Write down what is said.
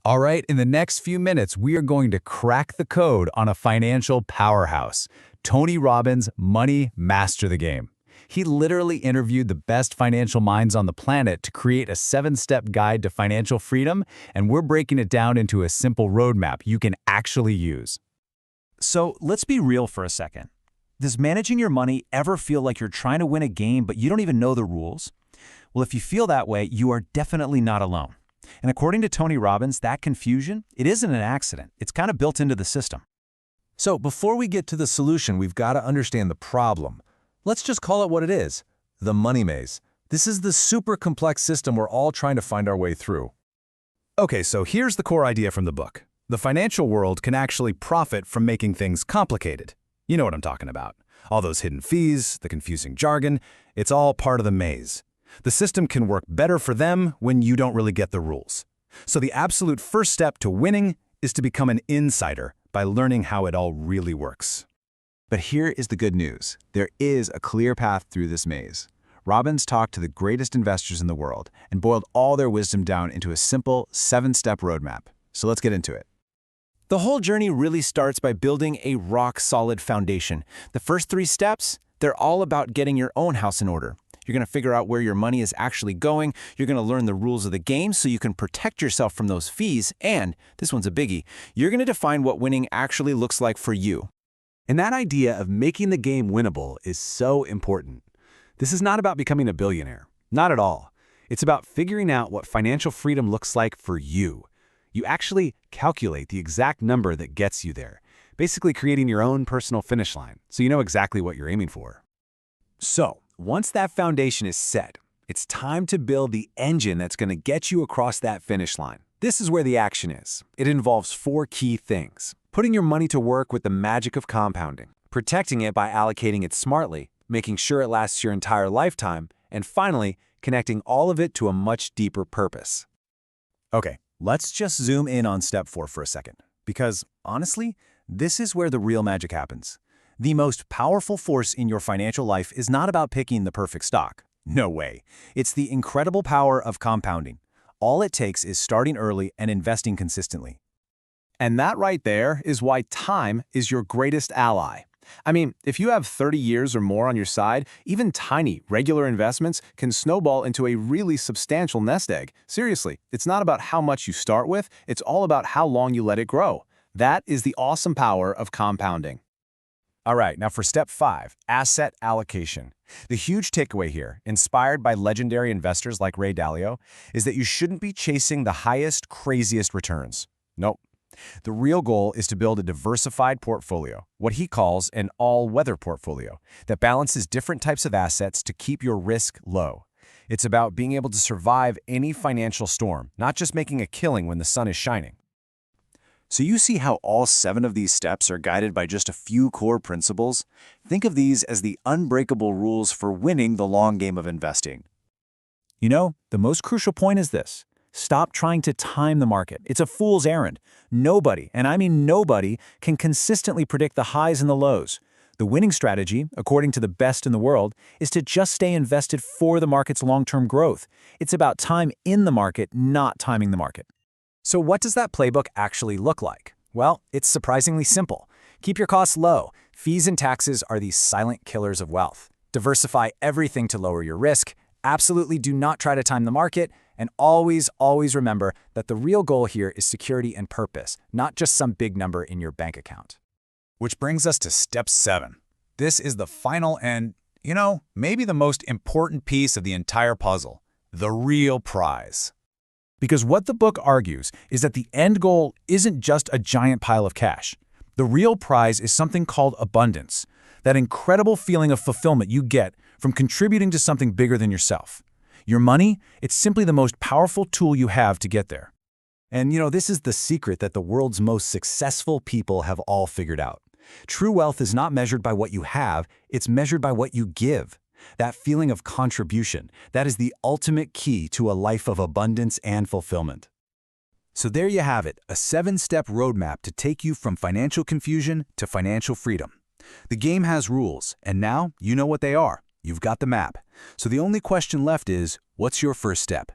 All right, in the next few minutes, we are going to crack the code on a financial powerhouse, Tony Robbins, Money Master the Game. He literally interviewed the best financial minds on the planet to create a 7-step guide to financial freedom, and we're breaking it down into a simple roadmap you can actually use. So let's be real for a second. Does managing your money ever feel like you're trying to win a game but you don't even know the rules? Well, if you feel that way, you are definitely not alone. And according to Tony Robbins, that confusion, it isn't an accident. It's kind of built into the system. So before we get to the solution, we've got to understand the problem. Let's just call it what it is, the money maze. This is the super complex system we're all trying to find our way through. Okay, so here's the core idea from the book. The financial world can actually profit from making things complicated. You know what I'm talking about. All those hidden fees, the confusing jargon, it's all part of the maze. The system can work better for them when you don't really get the rules. So the absolute first step to winning is to become an insider by learning how it all really works. But here is the good news. There is a clear path through this maze. Robbins talked to the greatest investors in the world and boiled all their wisdom down into a simple 7-step roadmap. So let's get into it. The whole journey really starts by building a rock-solid foundation. The first 3 steps, they're all about getting your own house in order. You're going to figure out where your money is actually going. You're going to learn the rules of the game so you can protect yourself from those fees. And, this one's a biggie, you're going to define what winning actually looks like for you. And that idea of making the game winnable is so important. This is not about becoming a billionaire. Not at all. It's about figuring out what financial freedom looks like for you. You actually calculate the exact number that gets you there, basically creating your own personal finish line, so you know exactly what you're aiming for. So, once that foundation is set, it's time to build the engine that's going to get you across that finish line. This is where the action is. It involves 4 key things. Putting your money to work with the magic of compounding, protecting it by allocating it smartly, making sure it lasts your entire lifetime, and finally, connecting all of it to a much deeper purpose. Okay, let's just zoom in on step 4 for a second, because honestly, this is where the real magic happens. The most powerful force in your financial life is not about picking the perfect stock. No way. It's the incredible power of compounding. All it takes is starting early and investing consistently. And that right there is why time is your greatest ally. I mean, if you have 30 years or more on your side, even tiny, regular investments can snowball into a really substantial nest egg. Seriously, it's not about how much you start with, it's all about how long you let it grow. That is the awesome power of compounding. All right, now for step 5, asset allocation. The huge takeaway here, inspired by legendary investors like Ray Dalio, is that you shouldn't be chasing the highest, craziest returns. Nope. The real goal is to build a diversified portfolio, what he calls an all-weather portfolio, that balances different types of assets to keep your risk low. It's about being able to survive any financial storm, not just making a killing when the sun is shining. So you see how all 7 of these steps are guided by just a few core principles? Think of these as the unbreakable rules for winning the long game of investing. You know, the most crucial point is this. Stop trying to time the market. It's a fool's errand. Nobody, and I mean nobody, can consistently predict the highs and the lows. The winning strategy, according to the best in the world, is to just stay invested for the market's long-term growth. It's about time in the market, not timing the market. So what does that playbook actually look like? Well, it's surprisingly simple. Keep your costs low. Fees and taxes are the silent killers of wealth. Diversify everything to lower your risk. Absolutely do not try to time the market. And always, always remember that the real goal here is security and purpose, not just some big number in your bank account. Which brings us to step 7. This is the final and, maybe the most important piece of the entire puzzle, the real prize. Because what the book argues is that the end goal isn't just a giant pile of cash. The real prize is something called abundance, that incredible feeling of fulfillment you get from contributing to something bigger than yourself. Your money, it's simply the most powerful tool you have to get there. And this is the secret that the world's most successful people have all figured out. True wealth is not measured by what you have, it's measured by what you give. That feeling of contribution, that is the ultimate key to a life of abundance and fulfillment. So there you have it, a 7-step roadmap to take you from financial confusion to financial freedom. The game has rules, and now you know what they are. You've got the map. So the only question left is, what's your first step?